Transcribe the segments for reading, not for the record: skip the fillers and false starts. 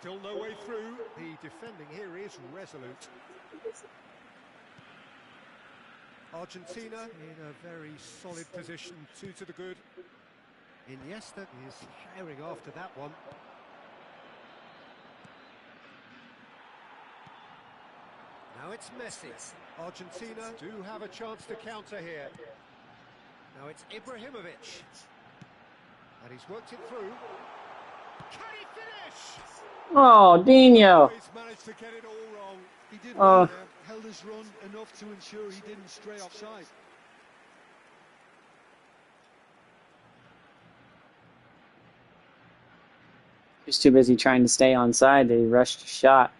Still no way through. The defending here is resolute. Argentina in a very solid position, 2 to the good. Iniesta is herring after that one. Now it's Messi. Argentina do have a chance to counter here. Now it's Ibrahimovic. And he's worked it through. Can he finish? Oh, Dino. He's managed to get it all wrong. He did well there. Held his run enough to ensure he didn't stray offside. He's too busy trying to stay onside that he rushed a shot.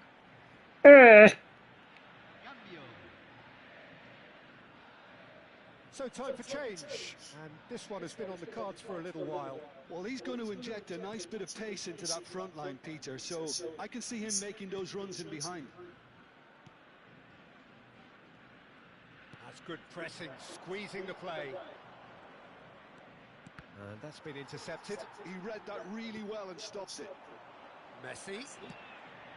So time for change, and this one has been on the cards for a little while. Well, he's going to inject a nice bit of pace into that front line, Peter, so I can see him making those runs in behind. That's good pressing, squeezing the play. And that's been intercepted. He read that really well and stopped it. Messi.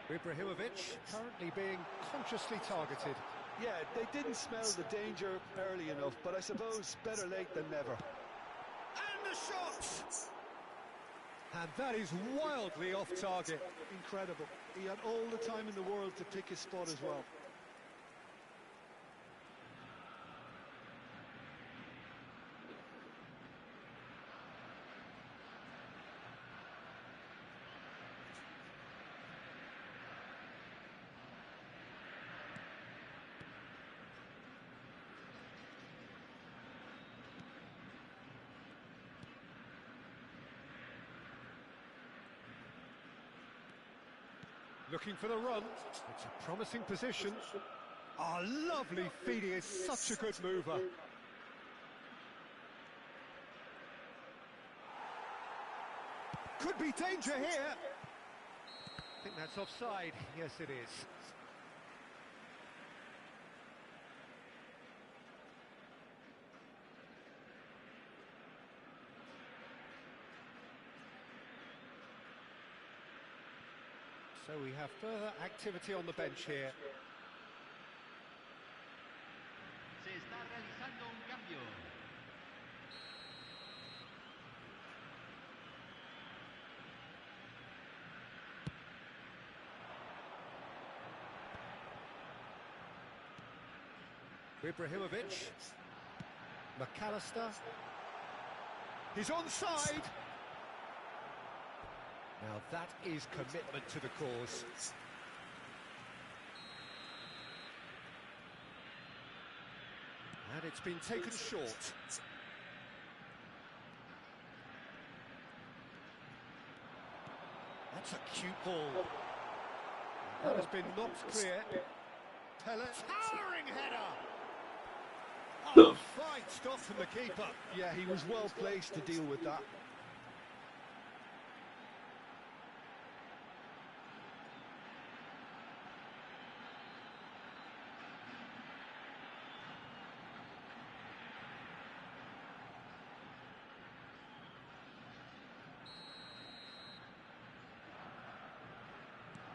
Ibrahimovic currently being consciously targeted. Yeah, they didn't smell the danger early enough, but I suppose better late than never. And the shot! And that is wildly off target. Incredible. He had all the time in the world to pick his spot as well. Looking for the run. It's a promising position. Oh, lovely feed. He is such a good mover. Could be danger here. I think that's offside. Yes, it is. So we have further activity on the bench here. Se está realizando un cambio. Ibrahimovic. McAllister. He's onside. Now that is commitment to the cause. And it's been taken short. That's a cute ball. That has been knocked clear. Towering header! Oh, fine stop from the keeper. Yeah, he was well placed to deal with that.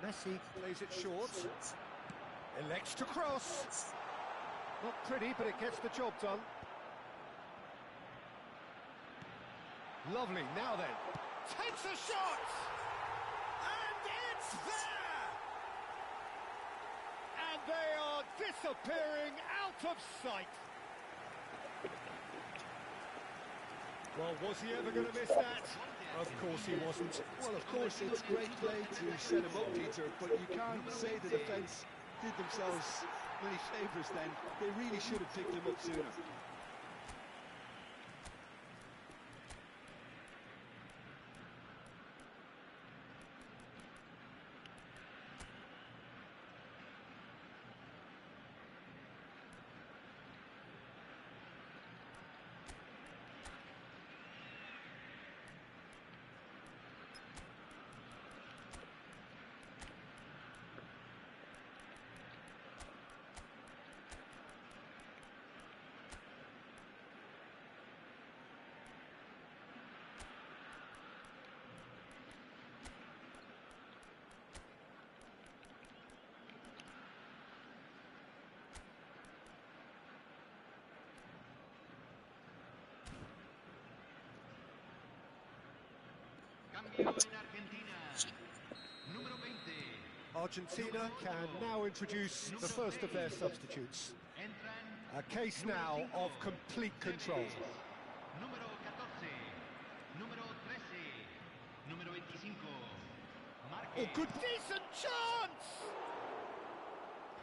Messi plays it short. Elects to cross. Not pretty, but it gets the job done. Lovely, now then. Takes a shot! And it's there! And they are disappearing out of sight. Well, was he ever going to miss that? Of course he wasn't. Well, of course, it's great play to set him up, Peter, but you can't say the defence did themselves many favours then. They really should have picked him up sooner. Cambio en Argentina. Número 20. Argentina can now introduce the first of their substitutes. Entran A case now of complete control. número 14. Número 13. Número 25. Oh, Marque. good, decent chance!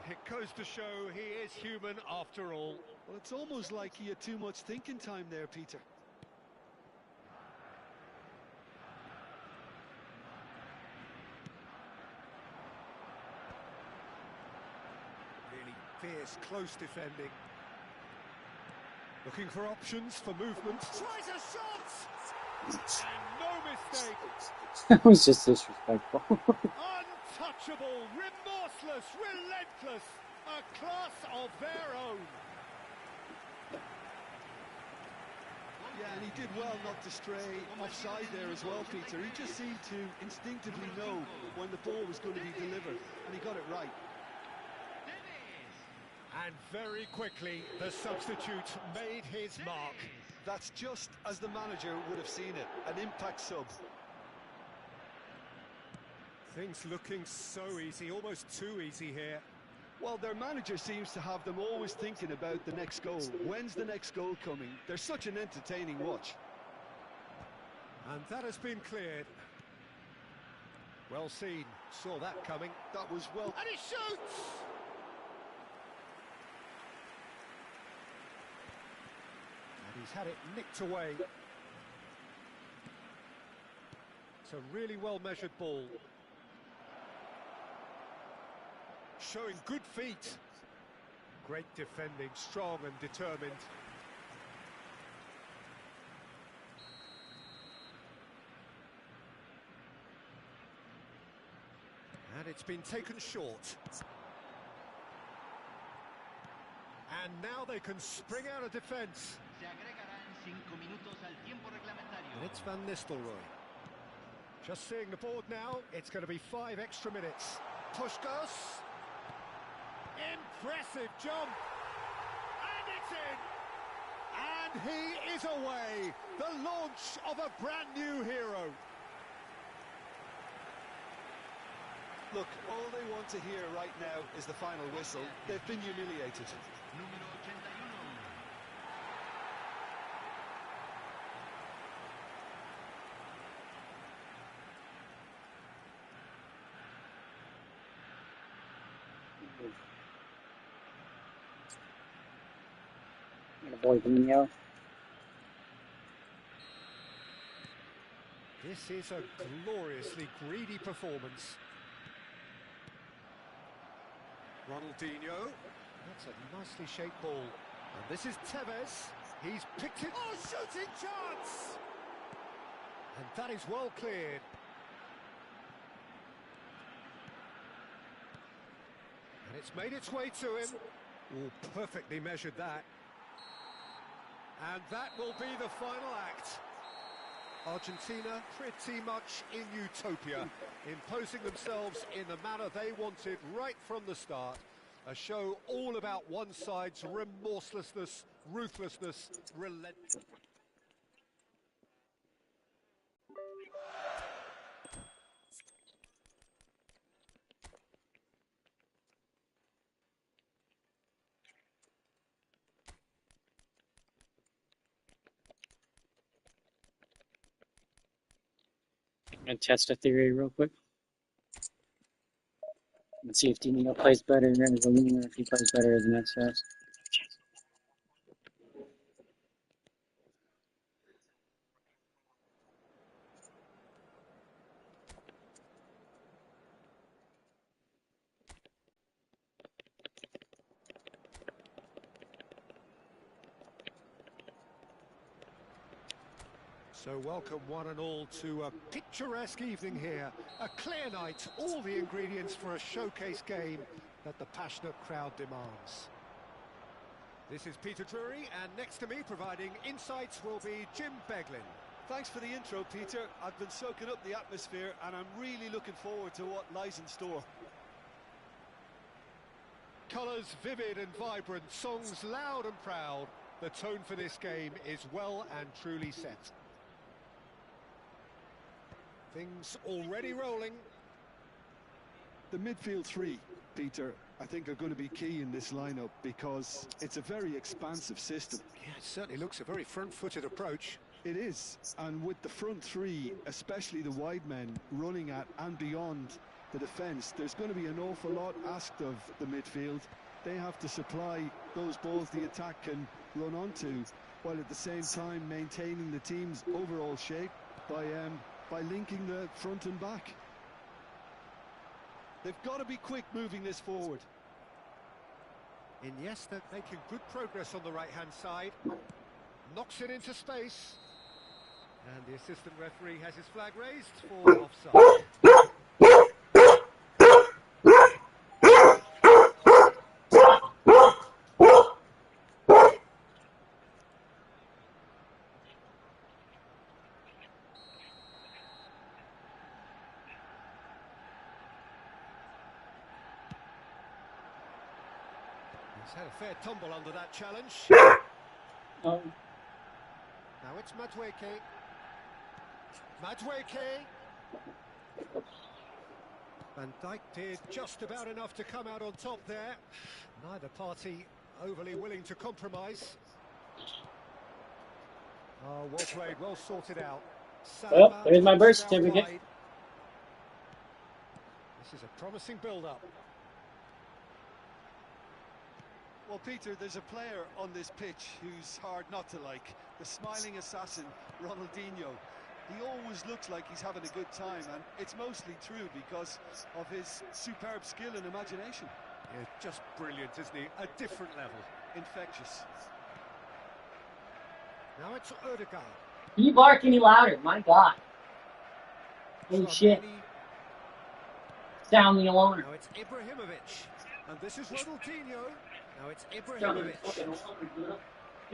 It goes to show he is human after all. Well, it's almost like he had too much thinking time there, Peter. Really fierce, close defending. Looking for options for movement. Tries a shot! And no mistake! That was just disrespectful. Untouchable, remorseless, relentless. A class of their own. Yeah, and he did well not to stray offside there as well, Peter. He just seemed to instinctively know when the ball was going to be delivered, and he got it right. And very quickly, the substitute made his mark. That's just as the manager would have seen it, an impact sub. Things looking so easy, almost too easy here. Well, their manager seems to have them always thinking about the next goal. When's the next goal coming? They're such an entertaining watch. And that has been cleared. Well seen, saw that coming. That was well... And he shoots! And he's had it nicked away. It's a really well-measured ball. Showing good feet. Great defending, strong and determined. And it's been taken short. And now they can spring out of defence. Se agregarán 5 minutos al tiempo reglamentario. And it's Van Nistelrooy. Just seeing the board now, it's going to be 5 extra minutes. Puskos. Impressive jump. And it's in. And he is away. The launch of a brand new hero. Look, all they want to hear right now is the final whistle. They've been humiliated. Número 81. Boydinho. This is a gloriously greedy performance. Ronaldinho. That's a nicely shaped ball. And this is Tevez. He's picked it. Oh, shooting chance! And that is well cleared. And it's made its way to him. Oh, perfectly measured that. And that will be the final act. Argentina pretty much in utopia, imposing themselves in the manner they wanted right from the start. A show all about one side's remorselessness, ruthlessness, relentlessness. I'm gonna test a theory real quick. And see if Dino plays better as a winger, if he plays better as an SS. So welcome one and all to a picturesque evening here. A clear night, all the ingredients for a showcase game that the passionate crowd demands. This is Peter Drury, and next to me providing insights will be Jim Beglin. Thanks for the intro, Peter. I've been soaking up the atmosphere, and I'm really looking forward to what lies in store. Colours vivid and vibrant, songs loud and proud. The tone for this game is well and truly set. Things already rolling. The midfield three, Peter, I think are going to be key in this lineup because it's a very expansive system. Yeah, it certainly looks a very front-footed approach. It is, and with the front three, especially the wide men, running at and beyond the defence, there's going to be an awful lot asked of the midfield. They have to supply those balls the attack can run onto, while at the same time maintaining the team's overall shape by linking the front and back. They've got to be quick moving this forward. Iniesta making good progress on the right-hand side. Knocks it into space. And the assistant referee has his flag raised for offside. He's had a fair tumble under that challenge. Now it's Madueke. Van Dijk did just about enough to come out on top there. Neither party overly willing to compromise. Oh, well played, well sorted out. Well, there's my birth certificate. This is a promising build-up. Well, Peter, there's a player on this pitch who's hard not to like. The smiling assassin, Ronaldinho. He always looks like he's having a good time, and it's mostly true because of his superb skill and imagination. Yeah, just brilliant, isn't he? A different level. Infectious. Now it's Odegaard. Can you bark any louder? My God. Holy shit. Sound the alarm. Now it's Ibrahimovic. And this is Ronaldinho. Now it's Ibrahimovic. Get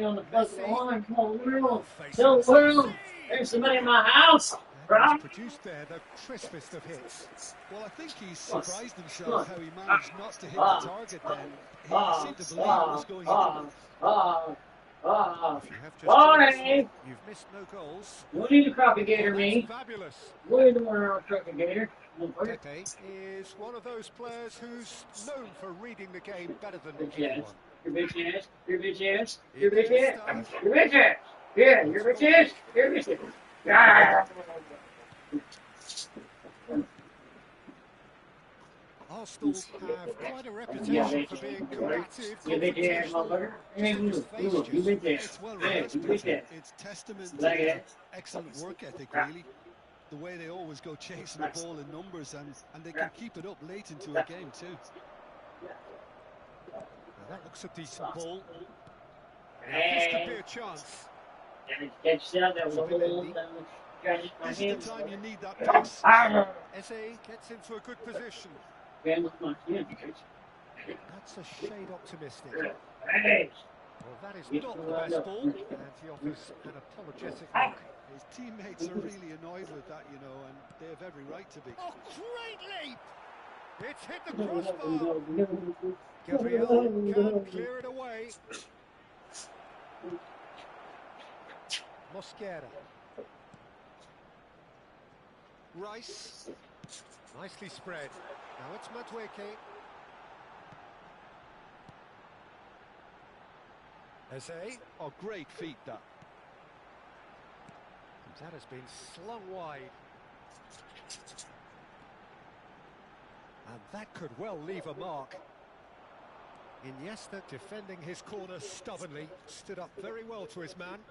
on the fucking alarm. Come on, world. Tell the world. There's somebody in my house. He's produced there the crispest of hits. Well, I think he's surprised himself how he managed not to hit the target then. He seemed to believe it was going in. If you have just you've missed no goals. You need to propagator me. Fabulous. We're the one propagator. Pepe is one of those players who's known for reading the game better than anyone. Your bitch ass. Your bitch ass. Your bitch ass. Your bitch ass. Yeah, your bitch ass. Your bitch ass. Ah. Arsenal have quite a reputation for being combative. It's testament to their excellent work ethic, really. The way they always go chasing the ball in numbers, and they can keep it up late into a game too. Now that looks a decent ball. This could be a chance. This is the time you need that pace. Eze gets into a good position. That's a shade optimistic. Well, that is not the best ball, and he offers an apologetic look. His teammates are really annoyed with that, you know, and they have every right to be. Oh, great leap! It's hit the crossbar. Gabriel can clear it away. Mosquera. Rice. Nicely spread. Now it's Madueke. Eze. Oh, great feat that. That has been slung wide. And that could well leave a mark. Iniesta defending his corner stubbornly. Stood up very well to his man.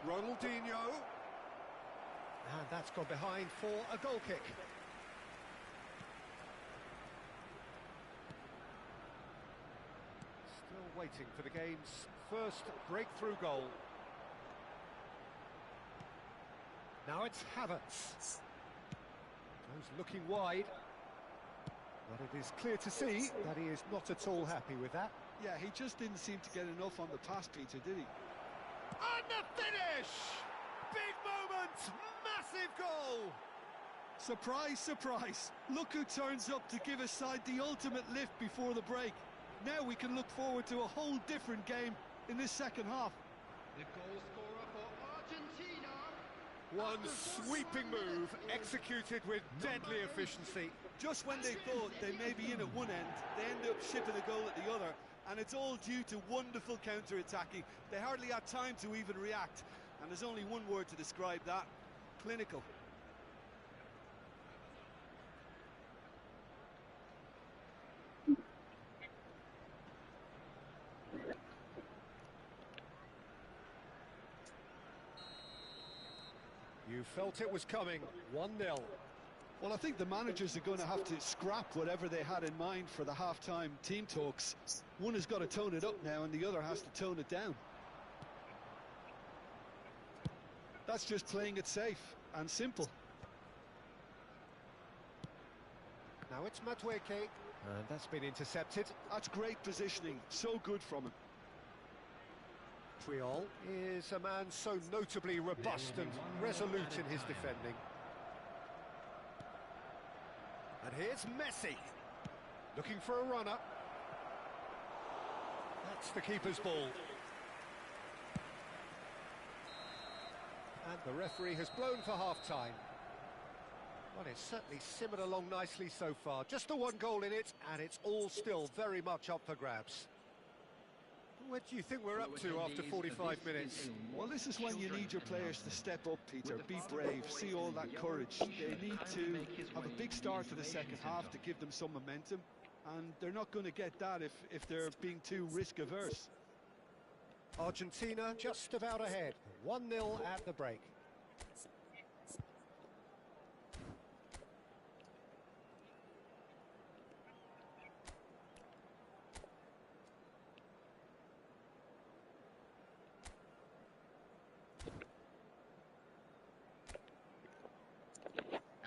Ronaldinho. And that's gone behind for a goal kick. Still waiting for the game's first breakthrough goal. Now it's Havertz. Goes looking wide. But it is clear to see that he is not at all happy with that. Yeah, he just didn't seem to get enough on the pass, Peter, did he? And the finish! Big moment! Massive goal! Surprise, surprise. Look who turns up to give his side the ultimate lift before the break. Now we can look forward to a whole different game in this second half. The goal scorer for Argentina, One sweeping move, executed with deadly efficiency. Just when they thought they may be in at one end, they end up shipping a goal at the other, and it's all due to wonderful counter-attacking. They hardly had time to even react, and there's only one word to describe that: clinical. You felt it was coming, 1-0. Well, I think the managers are going to have to scrap whatever they had in mind for the half-time team talks. One has got to tone it up now, and the other has to tone it down. That's just playing it safe and simple. Now it's Madueke, and that's been intercepted. That's great positioning, so good from him. Triol is a man so notably robust and resolute in his defending. And here's Messi, looking for a runner. That's the keeper's ball. And the referee has blown for half-time. Well, it's certainly simmered along nicely so far. Just the one goal in it, and it's all still very much up for grabs. What do you think we're up to after 45 minutes? Well, this is when you need your players to step up, Peter. Be brave, see all that courage. They need to have a big start to the second half to give them some momentum, and they're not going to get that if they're being too risk-averse. Argentina just about ahead, 1-0 at the break.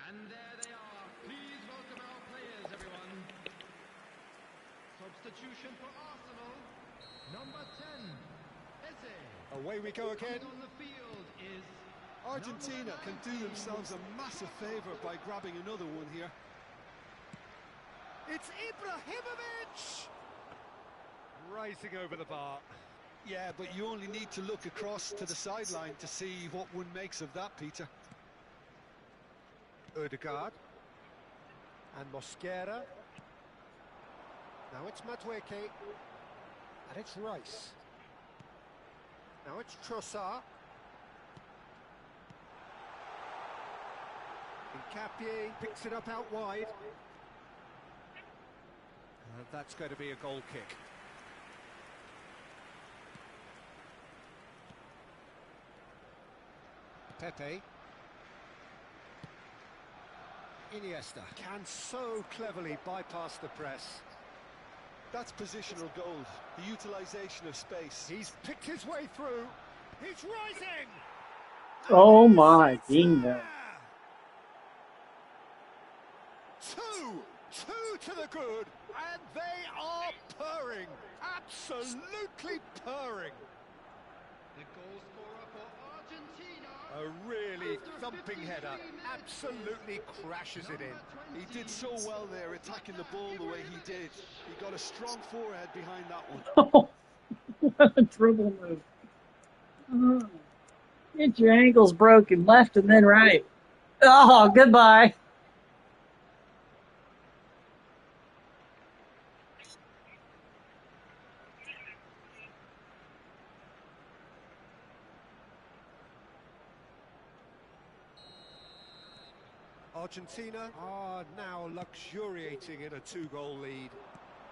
And there they are. Please welcome our players, everyone. Substitution for Arsenal. Number 10, Eze. Away we go again. On the field is Argentina can do themselves a massive favour by grabbing another one here. It's Ibrahimovic! Rising over the bar. Yeah, but you only need to look across to the sideline to see what one makes of that, Peter. Odegaard. And Mosquera. Now it's Madueke. And it's Rice. Now it's Trossard. Capie picks it up out wide. And that's going to be a goal kick. Pepe. Iniesta can so cleverly bypass the press. That's positional gold, the utilisation of space. He's picked his way through. He's rising! Oh my goodness. Two to the good, and they are purring. Absolutely purring. the goal scorer for Argentina. A really thumping header, absolutely crashes it in. He did so well there, attacking the ball the way he did. He got a strong forehead behind that one. Oh, what a dribble move. Oh, get your ankles broken left and then right. Oh, goodbye. Argentina are now luxuriating in a two-goal lead.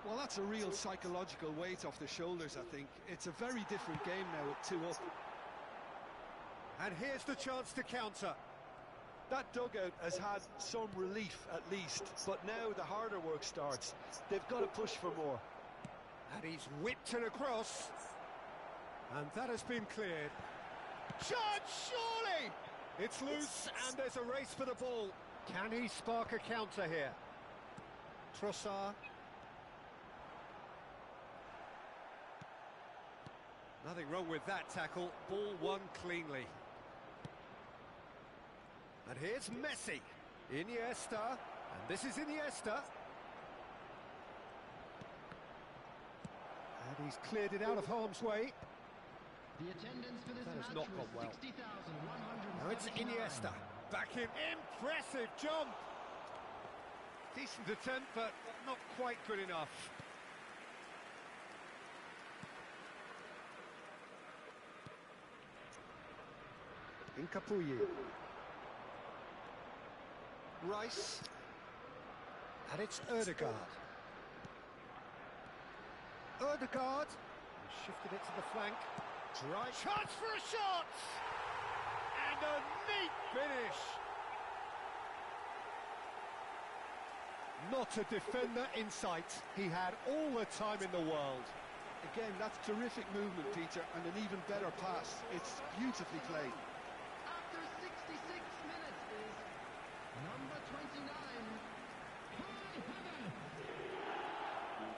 Well, that's a real psychological weight off the shoulders, I think. It's a very different game now at 2 up. And here's the chance to counter. That dugout has had some relief at least, but now the harder work starts. They've got to push for more. And he's whipped it across. And that has been cleared. Shot, surely! It's loose and there's a race for the ball. Can he spark a counter here? Trossard. Nothing wrong with that tackle. Ball won cleanly. And here's Messi. Iniesta. And this is Iniesta. And he's cleared it out of harm's way. The attendance for this That has match not was gone well. 60,179. Now it's Iniesta. Back in. Impressive jump. Decent attempt, but not quite good enough. Incapuyi. Rice. And it's Ødegaard. Ødegaard. Shifted it to the flank. Dry chance for a shot! And a neat finish. Not a defender in sight. He had all the time in the world. Again, that's terrific movement, Peter, and an even better pass. It's beautifully played. After 66 minutes is number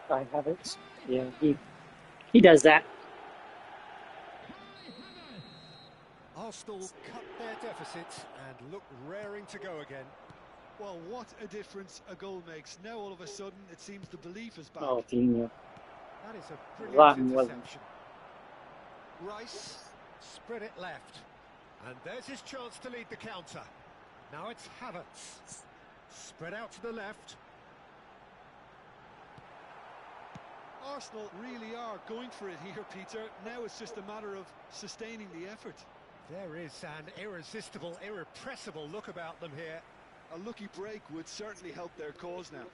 29. I have it. Yeah, he does that. Arsenal cut their deficit and look raring to go again. Well, what a difference a goal makes. Now all of a sudden it seems the belief is back. Oh, Dino. That is a brilliant Rotten wasn't. interception. Rice spread it left. And there's his chance to lead the counter. Now it's Havertz. Spread out to the left. Arsenal really are going for it here, Peter. Now it's just a matter of sustaining the effort. There is an irresistible, irrepressible look about them here. A lucky break would certainly help their cause now.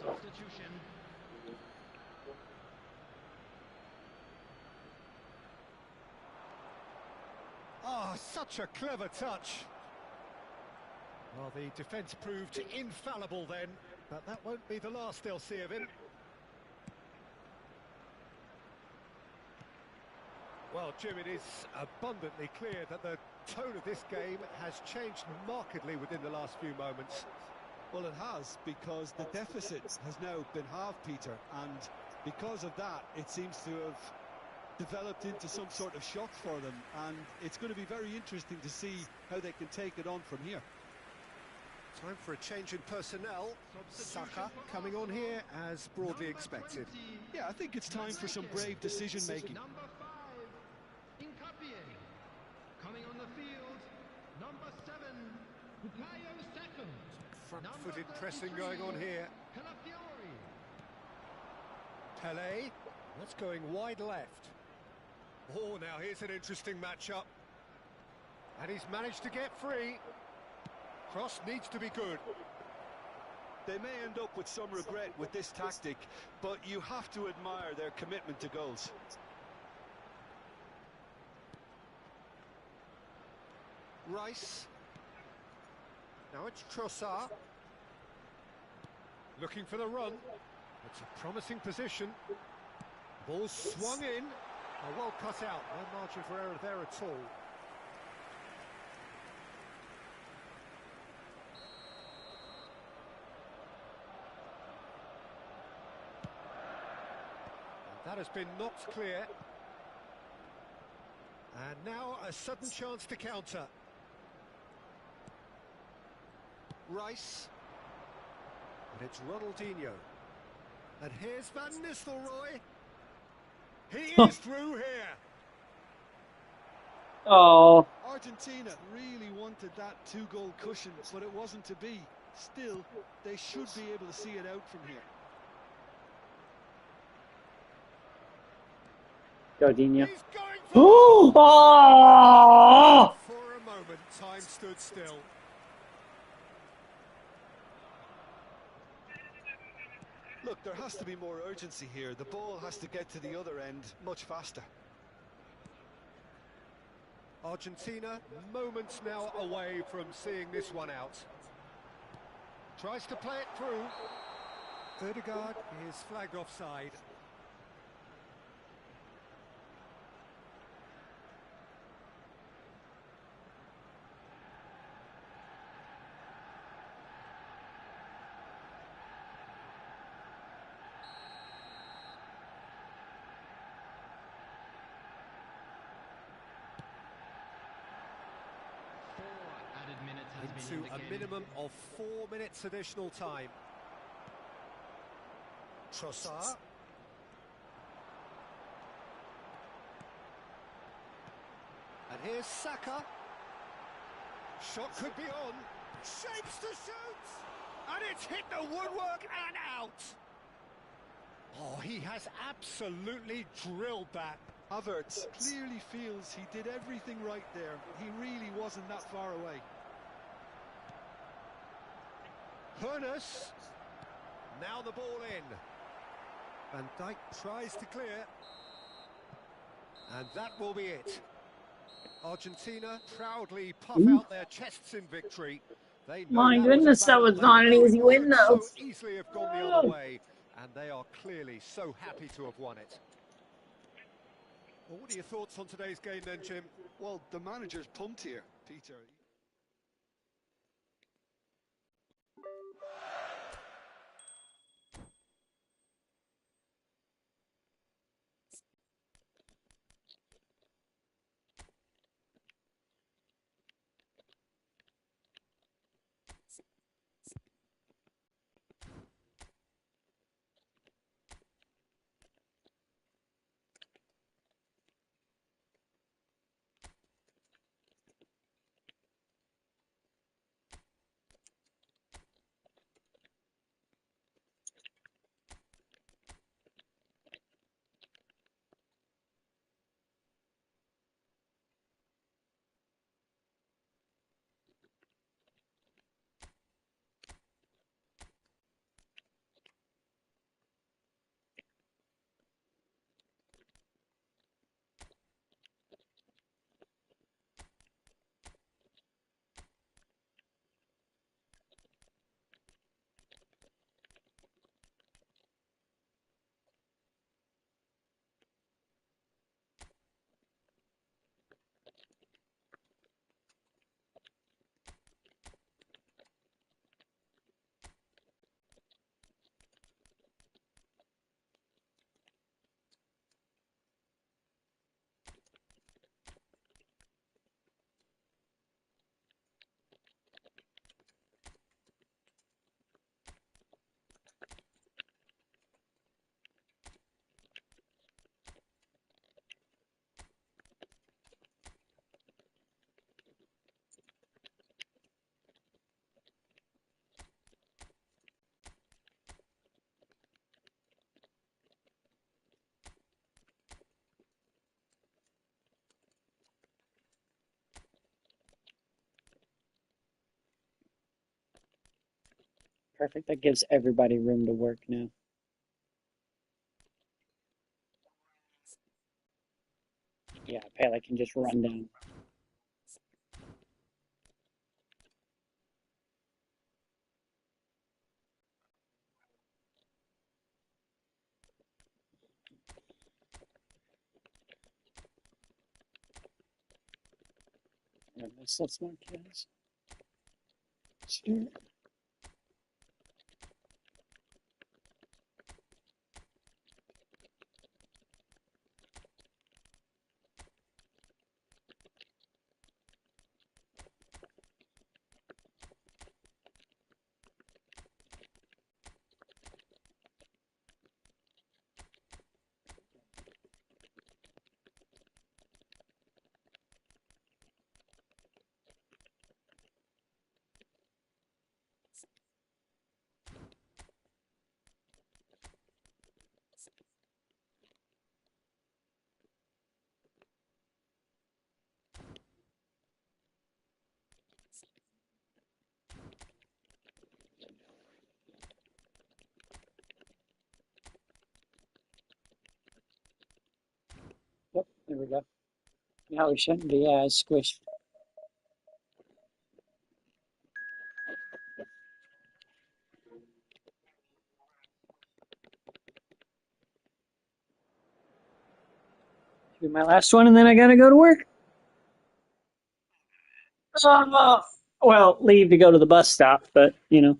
Substitution. Oh, such a clever touch. Well, the defence proved infallible then, but that won't be the last they'll see of him. Well, Jim, it is abundantly clear that the tone of this game has changed markedly within the last few moments. Well, it has, because the deficit has now been halved, Peter, and because of that, it seems to have developed into some sort of shock for them, and it's going to be very interesting to see how they can take it on from here. Time for a change in personnel. Saka coming on here as broadly expected. Yeah, I think it's time for some brave decision-making. Number 5, Incapié. Coming on the field, number 7, Bukayo Saka. Front-footed pressing going on here. Calafiori. Pele, that's going wide left. Oh, now here's an interesting matchup. And he's managed to get free. Cross needs to be good. They may end up with some regret with this tactic, but you have to admire their commitment to goals. Rice. Now it's Trossard. Looking for the run. It's a promising position. Ball swung in. Oh, well cut out. No margin for error there at all. And that has been knocked clear. And now a sudden chance to counter. Rice. And it's Ronaldinho. And here's Van Nistelrooy. He is through here. Oh, Argentina really wanted that two-goal cushion, but it wasn't to be. Still, they should be able to see it out from here. go Dino. He's going for... Oh! For a moment, time stood still. Look, there has to be more urgency here. The ball has to get to the other end much faster. Argentina, moments now away from seeing this one out. Tries to play it through. Ødegaard is flagged offside. Into a minimum of 4 minutes additional time. Trossard. And here's Saka. Shot could be on. Shapes to shoot! And it's hit the woodwork and out! Oh, he has absolutely drilled that. Havertz clearly feels he did everything right there. He really wasn't that far away. Hoeneß. Now the ball in. Van Dijk tries to clear. And that will be it. Argentina proudly puff out their chests in victory. They know My that was a goodness, that battle was they not an could easy win, though. so easily have gone the other way, and they are clearly so happy to have won it. Well, what are your thoughts on today's game then, Jim? Well, the manager's pumped here, Peter. Perfect. That gives everybody room to work now. Yeah, Pele can just run down. That's my kids. Start. There we go. Now we shouldn't be as squished. Do my last one and then I gotta go to work. Well, leave to go to the bus stop, but you know.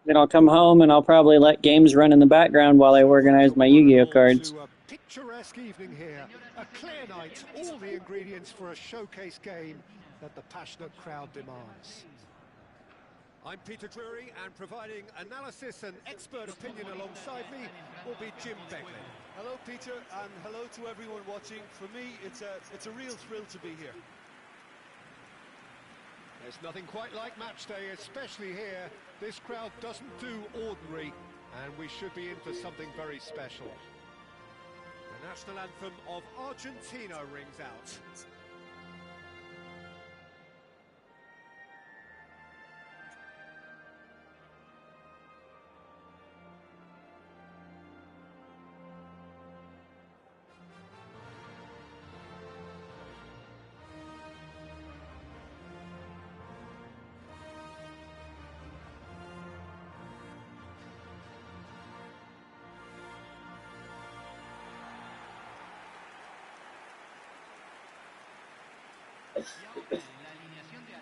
Then I'll come home and I'll probably let games run in the background while I organize my Yu-Gi-Oh cards. To a picturesque evening here, a clear night, all the ingredients for a showcase game that the passionate crowd demands. I'm Peter Drury, and providing analysis and expert opinion alongside me will be Jim Beckley. Hello, Peter, and hello to everyone watching. For me, it's a real thrill to be here. There's nothing quite like match day, especially here. This crowd doesn't do ordinary, and we should be in for something very special. The national anthem of Argentina rings out.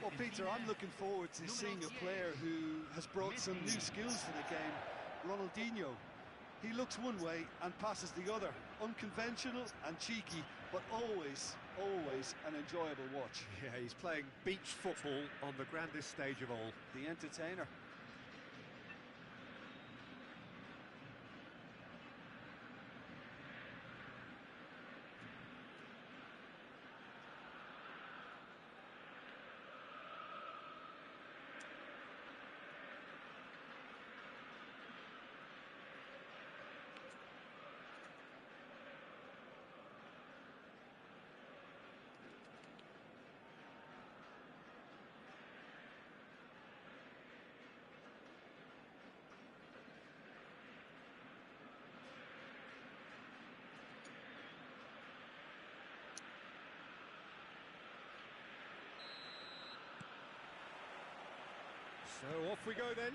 Well, Peter, I'm looking forward to seeing a player who has brought some new skills to the game, Ronaldinho. He looks one way and passes the other. Unconventional and cheeky, but always an enjoyable watch. Yeah, he's playing beach football on the grandest stage of all. The entertainer. So off we go then.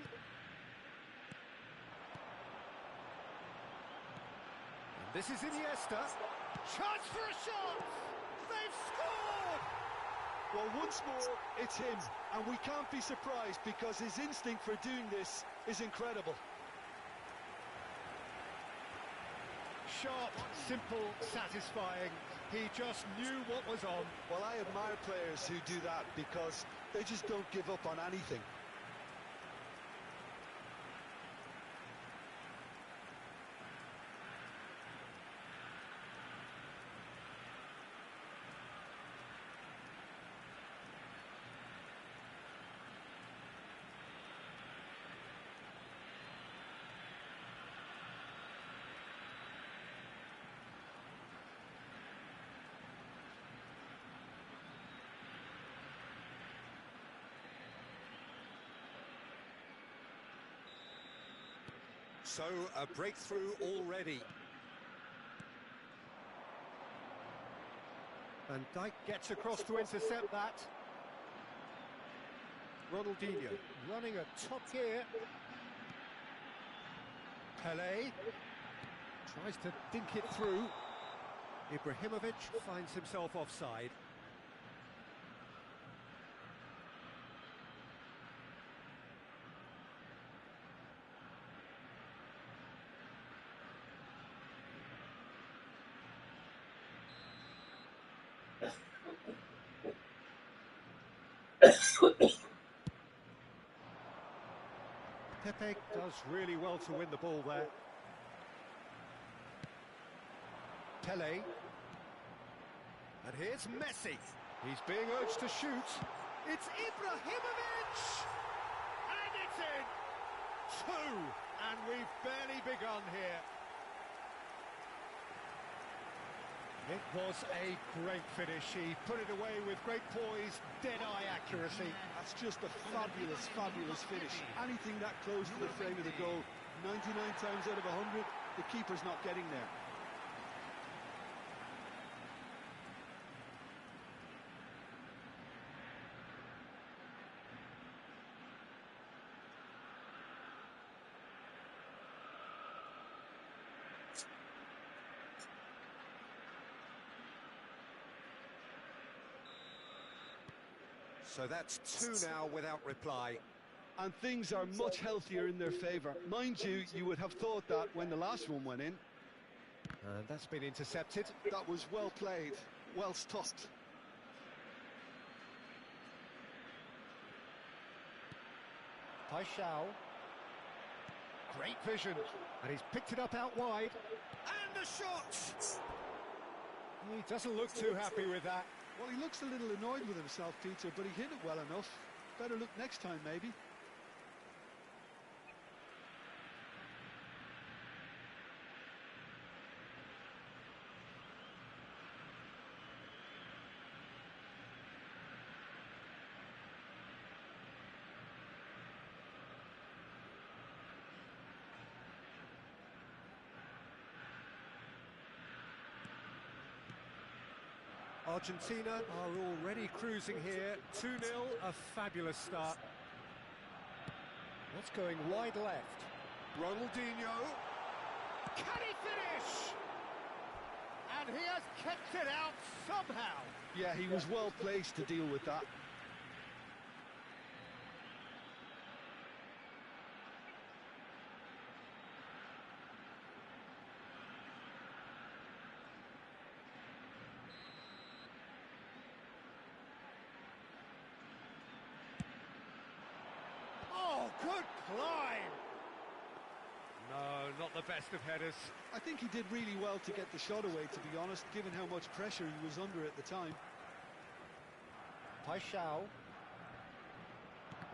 And this is Iniesta. Chance for a shot! They've scored! Well, once more, it's him, and we can't be surprised because his instinct for doing this is incredible. Sharp, simple, satisfying. He just knew what was on. Well, I admire players who do that because they just don't give up on anything. So, a breakthrough already. Van Dijk gets across to intercept that. Ronaldinho running a top here. Pelé tries to dink it through. Ibrahimovic finds himself offside. Pepe does really well to win the ball there. Pelé. And here's Messi. He's being urged to shoot. It's Ibrahimovic! And it's in! 2! And we've barely begun here. It was a great finish. He put it away with great poise, dead-eye accuracy. That's just a fabulous, fabulous finish. Anything that close to the frame of the goal, 99 times out of 100, the keeper's not getting there. So that's 2 now without reply. And things are much healthier in their favour. Mind you, you would have thought that when the last one went in. And that's been intercepted. That was well played, well stopped. Paixão. Great vision. And he's picked it up out wide. And the shot! He doesn't look too happy with that. Well, he looks a little annoyed with himself, Peter, but he hit it well enough. Better look next time, maybe. Argentina are already cruising here. 2-0, a fabulous start. What's going wide left? Ronaldinho. Can he finish? And he has kept it out somehow. Yeah, he was well placed to deal with that. Good climb! No, not the best of headers. I think he did really well to get the shot away, to be honest, given how much pressure he was under at the time. Paixão.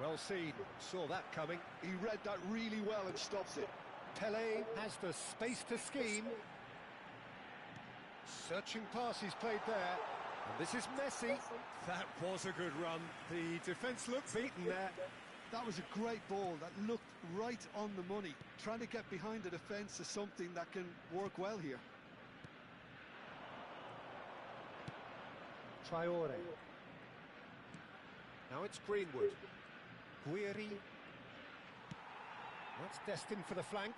Well seen, saw that coming. He read that really well and stopped it. Pelé has the space to scheme. Searching pass he's played there. And this is Messi. That was a good run. The defence looked beaten there. That was a great ball that looked right on the money. Trying to get behind the defence is something that can work well here. Traore. Now it's Greenwood. Guiri. That's destined for the flank.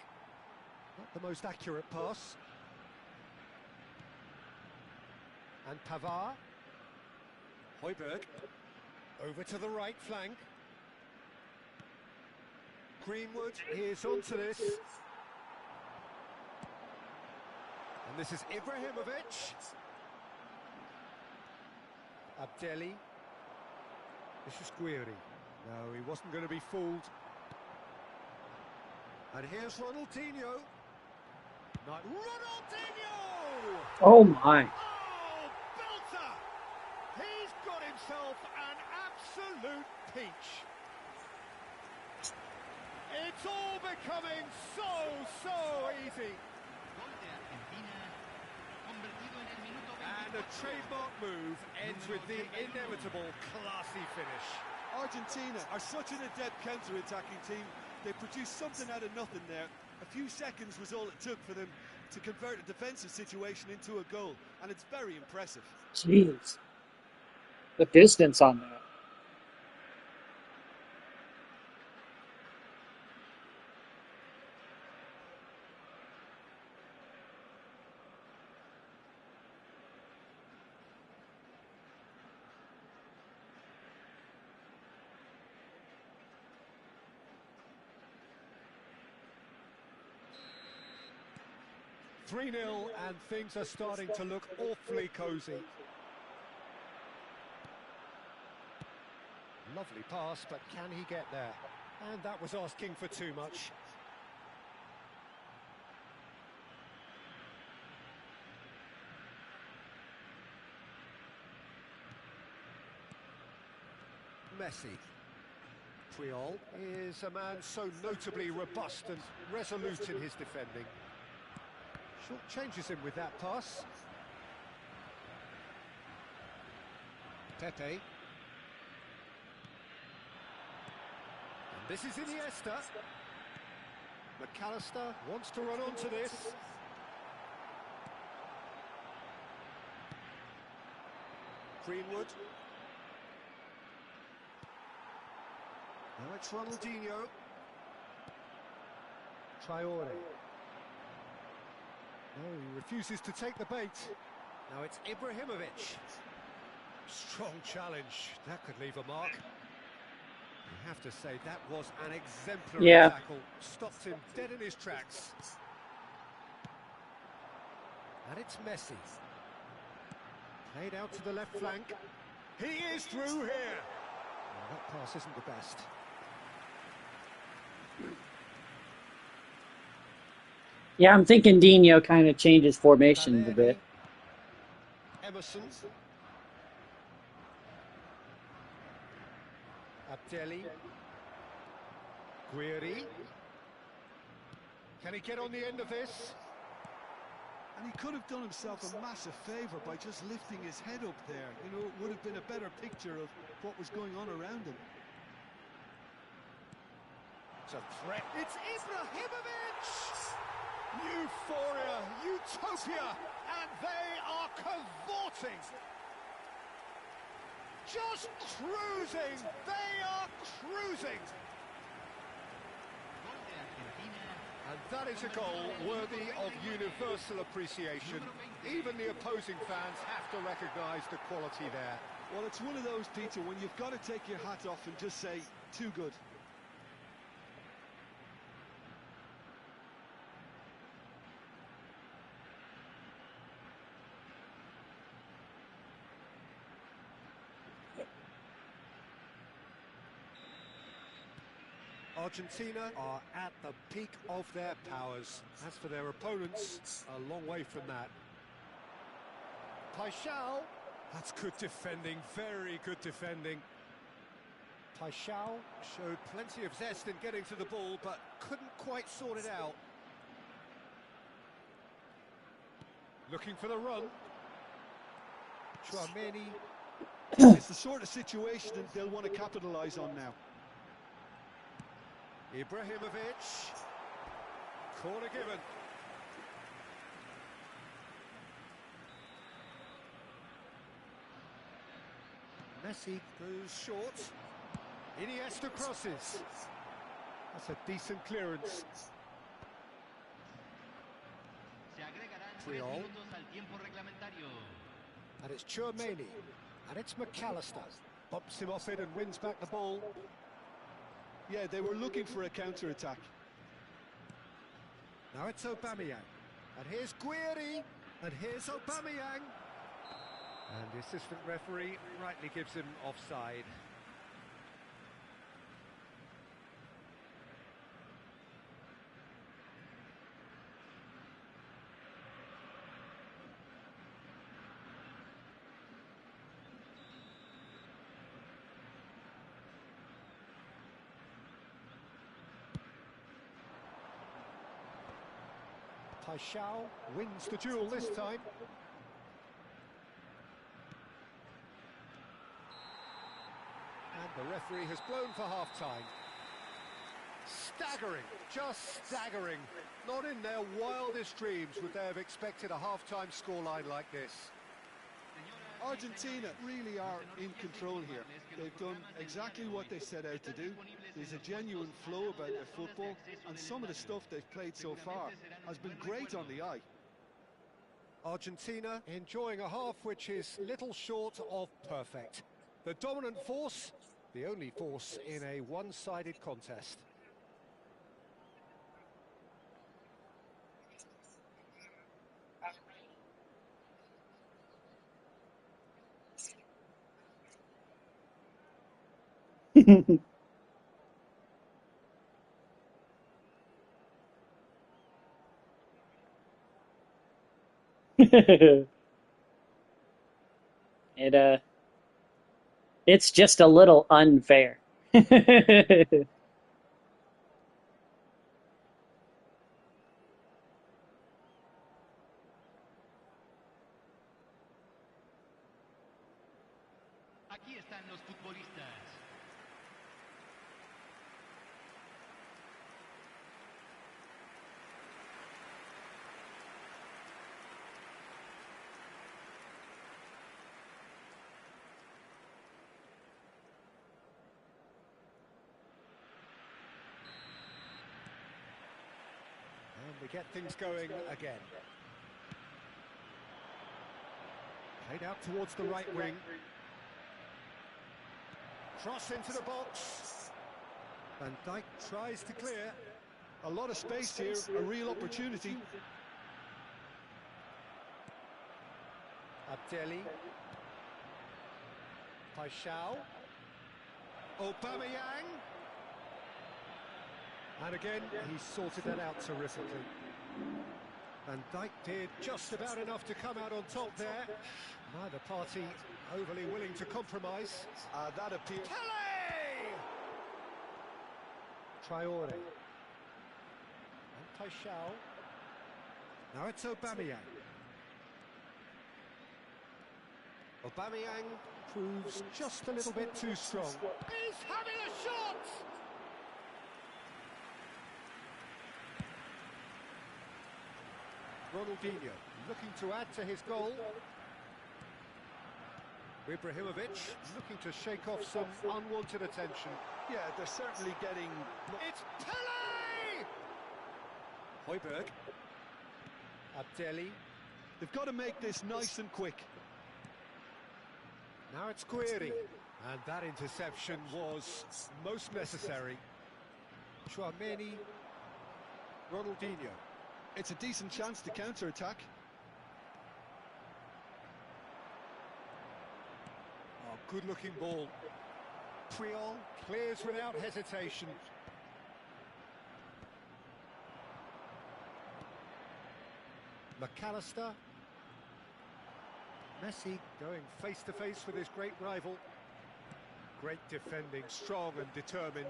Not the most accurate pass. And Pavard. Højbjerg. Over to the right flank. Greenwood is onto this. And this is Ibrahimovic. Abdelli. This is Guiri. No, he wasn't going to be fooled. And here's Ronaldinho. Not Ronaldinho! Oh my. Oh, belter! He's got himself an absolute peach. It's all becoming so easy. And the trademark move ends with the inevitable classy finish. Argentina are such an adept counter-attacking team. They produced something out of nothing there. A few seconds was all it took for them to convert a defensive situation into a goal, and it's very impressive. Jeez. The distance on that. Three 3-0 and things are starting to look awfully cosy. Lovely pass, but can he get there? And that was asking for too much. Messi. Puyol is a man so notably robust and resolute in his defending. Short changes him with that pass. Pepe. And this is Iniesta. McAllister wants to run onto this. Greenwood. Now it's Ronaldinho. Traore. No, he refuses to take the bait. Now it's Ibrahimovic. Strong challenge. That could leave a mark. You have to say that was an exemplary tackle. Stopped him dead in his tracks. And it's Messi. Played out to the left flank. He is through here. Well, that pass isn't the best. Yeah, I'm thinking Dino kind of changes formations a bit. Emerson. Abdelli. Guiri. Can he get on the end of this? And he could have done himself a massive favour by just lifting his head up there. You know, it would have been a better picture of what was going on around him. It's a threat. It's Ibrahimovic! Euphoria, utopia, and they are cavorting. Just cruising. They are cruising. And that is a goal worthy of universal appreciation. Even the opposing fans have to recognise the quality there. Well, it's one of those, Peter, when you've got to take your hat off and just say, too good. Argentina are at the peak of their powers. As for their opponents, a long way from that. Paixão. That's good defending, very good defending. Paixão showed plenty of zest in getting to the ball, but couldn't quite sort it out. Looking for the run. Tchouaméni. It's the sort of situation that they'll want to capitalise on now. Ibrahimovic. Corner given. Messi goes short. Iniesta crosses. That's a decent clearance. Triol. And it's Tchouaméni. And it's McAllister. Bumps him off it and wins back the ball. Yeah, they were looking for a counter-attack. Now it's Aubameyang. And here's Guiri. And here's Aubameyang. And the assistant referee rightly gives him offside. Paixão wins the duel this time. And the referee has blown for half-time. Staggering, just staggering. Not in their wildest dreams would they have expected a half-time scoreline like this. Argentina really are in control here. They've done exactly what they set out to do. There's a genuine flow about their football, and some of the stuff they've played so far has been great on the eye. Argentina enjoying a half which is little short of perfect. The dominant force, the only force in a one-sided contest. It's just a little unfair. Aquí están los futbolistas. And we get things going again. Played out towards the right wing. Cross into the box. Van Dijk tries to clear. A lot of space here, a real opportunity. Abdelli. Paixão. Aubameyang. And again, he sorted that out terrifically. Van Dijk did just about enough to come out on top there. Neither party overly willing to compromise. That appears. Pele! Traore. And Paixão. Now it's Aubameyang. Aubameyang proves just a little bit too strong. He's having a shot! Ronaldinho looking to add to his goal. Ibrahimovic looking to shake off some unwanted attention. Yeah, they're certainly getting... It's Pele! Højbjerg. Abdelli. They've got to make this nice and quick. Now it's Guiri. And that interception was most necessary. Chouameni. Ronaldinho. It's a decent chance to counter-attack. Oh, good-looking ball. Puyol clears without hesitation. McAllister. Messi going face-to-face with his great rival. Great defending, strong and determined.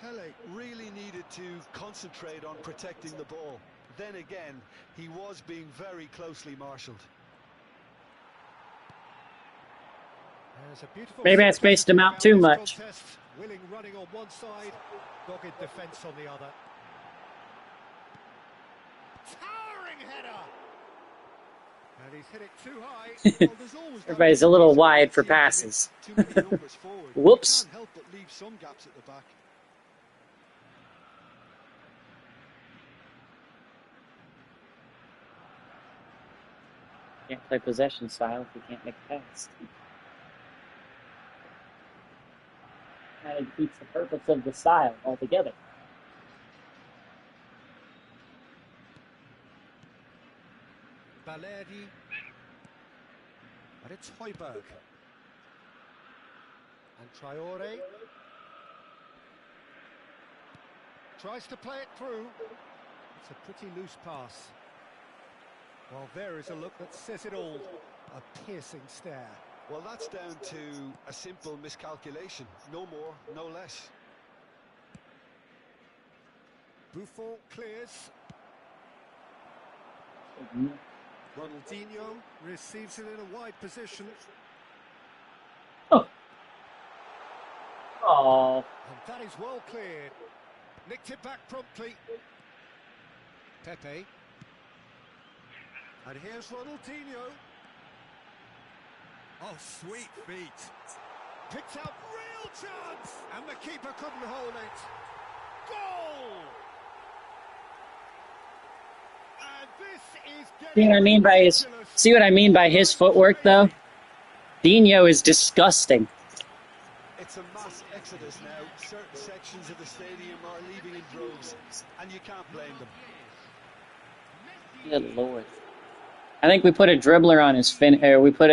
Pele really needed to concentrate on protecting the ball. Then again, he was being very closely marshalled. There's a beautiful Maybe I spaced him out too much. contest. Willing running on one side, dogged defence on the other. Towering header! And he's hit it too high. Well, there's always Everybody's a little wide for passes. too many numbers forward. Whoops. You can't help but leave some gaps at the back. Can't play possession style if you can't make a pass. Kind of defeats the purpose of the style altogether. Balerdi. And it's Højbjerg. And Traore. Tries to play it through. It's a pretty loose pass. Well, there is a look that says it all. A piercing stare. Well, that's down to a simple miscalculation. No more, no less. Buffon clears. Ronaldinho receives it in a wide position. Oh. And that is well cleared. Nicked it back promptly. Pepe. And here's Ronaldinho. Oh, sweet feet. Picked out real chance. And the keeper couldn't hold it. Goal! And this is See what I mean by his? See what I mean by his footwork, though? Dino is disgusting. It's a mass exodus now. Certain sections of the stadium are leaving in droves, and you can't blame them. Good lord. I think we put a dribbler on his we put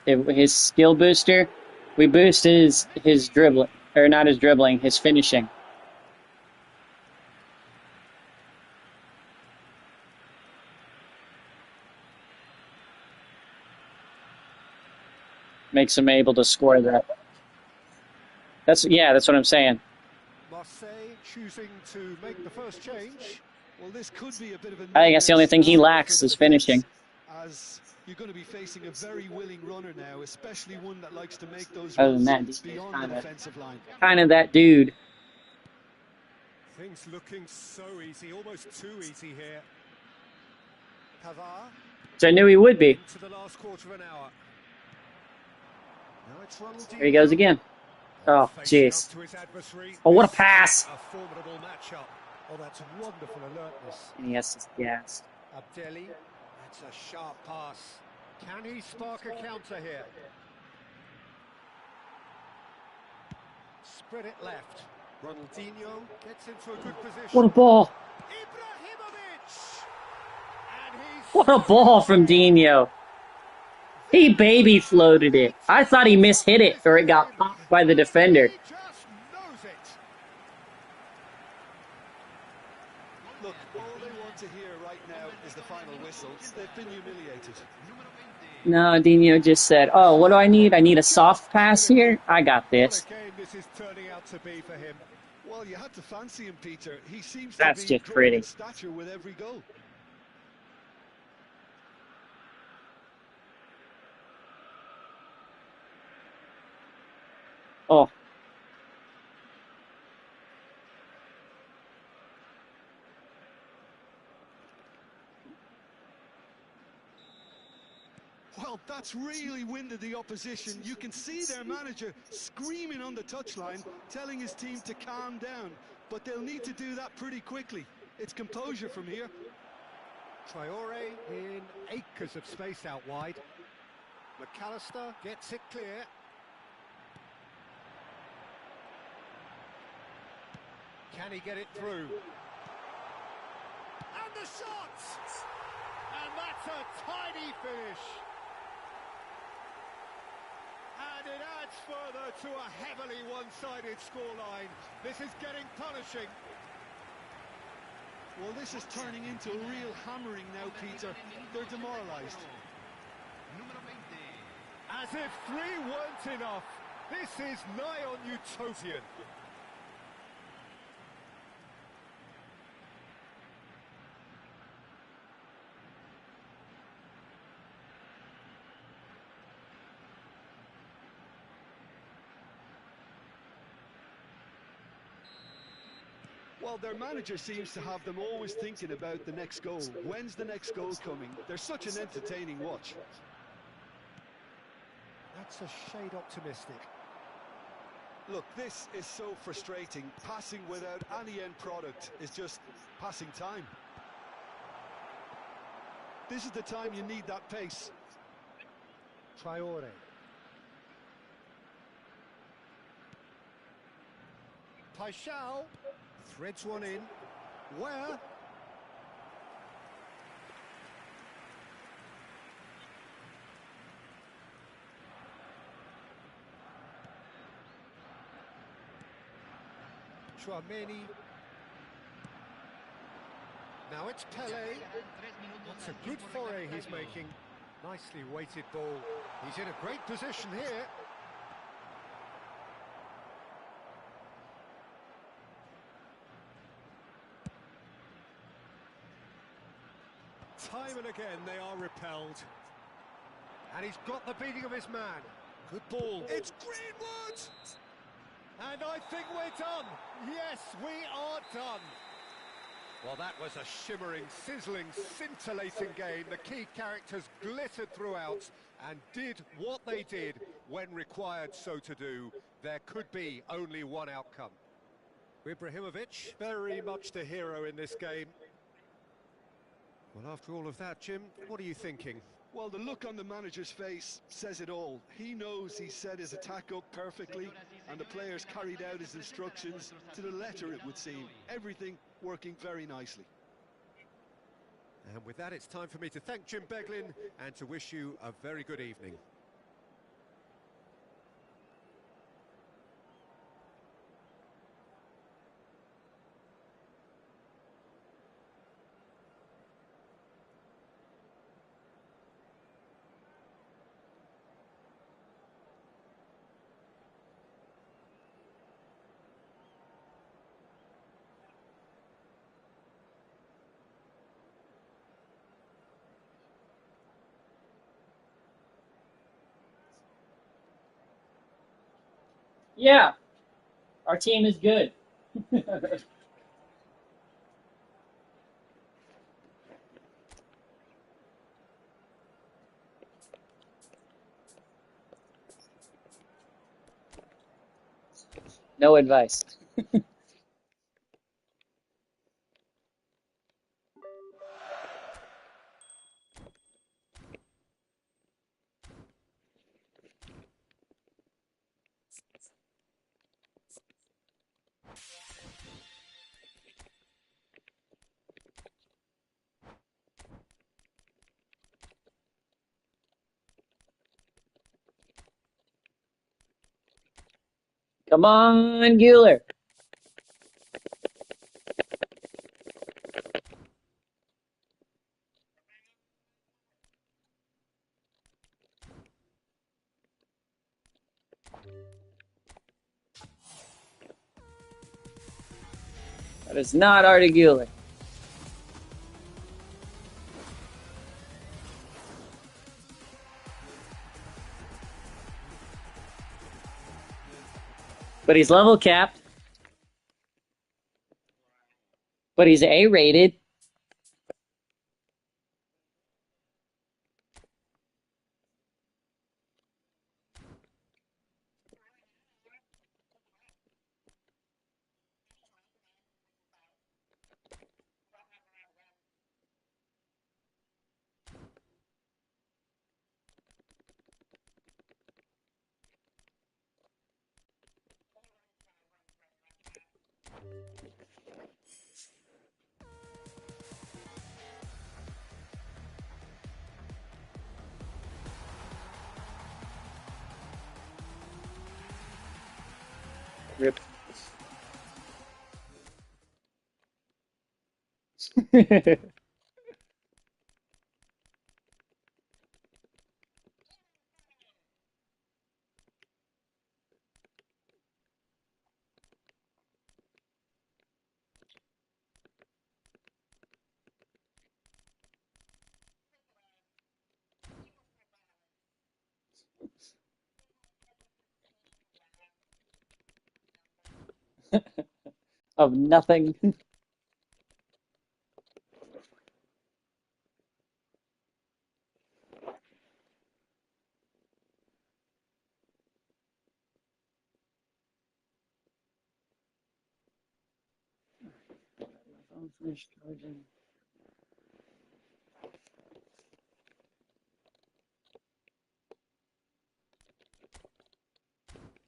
his skill booster. We boost his dribbling, or not his dribbling, his finishing. Makes him able to score that. That's what I'm saying. Marseille choosing to make the first change. Well, this could be a bit of a... I think that's the only thing he lacks is finishing. As You're going to be facing a very willing runner now, especially one that likes to make those Other than runs that, Dino's beyond the defensive line. kind of that dude. Things looking so easy, almost too easy here. Pavard. Which I knew he would be. Into the last quarter of an hour. Now it's Ronaldinho. There he goes again. Oh, jeez. Oh, what a pass. A formidable matchup. Oh, that's wonderful alertness. And he has to gas. Abdelli, that's a sharp pass. Can he spark a counter here? Spread it left. Ronaldinho gets into a good position. What a ball. Ibrahimovic! And he's What a ball from Dino. He baby floated it. I thought he mishit it or it got popped by the defender. He just knows it. Look, all they want to hear right now is the final whistle. They've been humiliated. No, Dino just said, oh, what do I need? I need a soft pass here? I got this. What a game this is turning out to be for him. Well, you had to fancy him, Peter. He seems That's to be just growing pretty. in stature with every goal. Oh, Well, that's really winded the opposition. You can see their manager screaming on the touchline, telling his team to calm down. But they'll need to do that pretty quickly. It's composure from here. Traore in acres of space out wide. McAllister gets it clear. Can he get it through? And the shot! And that's a tiny finish. And it adds further to a heavily one-sided scoreline. This is getting punishing. Well, this is turning into a real hammering now, Peter. They're demoralised. As if 3 weren't enough. This is nigh on utopian. Well, their manager seems to have them always thinking about the next goal. When's the next goal coming? They're such an entertaining watch. That's a shade optimistic. Look, this is so frustrating. Passing without any end product is just passing time. This is the time you need that pace. Traore. Paixão threads one in. Where? Chouameni. Now it's Pele. That's a good foray he's making. Nicely weighted ball. He's in a great position here. Time and again they are repelled. And he's got the beating of his man. Good ball. It's Greenwood! And I think we're done. Yes, we are done. Well, that was a shimmering, sizzling, scintillating game. The key characters glittered throughout and did what they did when required so to do. There could be only one outcome. Ibrahimovic, very much the hero in this game. Well, after all of that, Jim, what are you thinking? Well, the look on the manager's face says it all. He knows he set his attack up perfectly, and the players carried out his instructions to the letter, it would seem. Everything working very nicely. And with that, it's time for me to thank Jim Beglin and to wish you a very good evening. Yeah, our team is good. No advice. Come on, Guler. That is not Artie Guler. But he's level capped. But he's A-rated. Rip. Of nothing.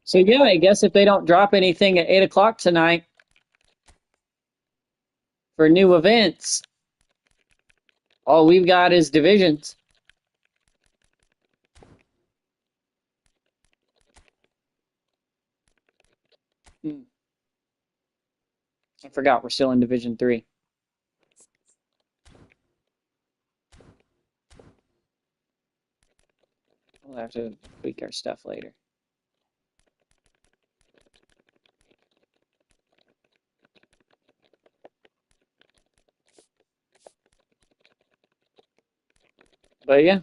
So yeah, I guess if they don't drop anything at 8 o'clock tonight for new events, all we've got is divisions. I forgot we're still in Division 3. We'll have to tweak our stuff later. But yeah.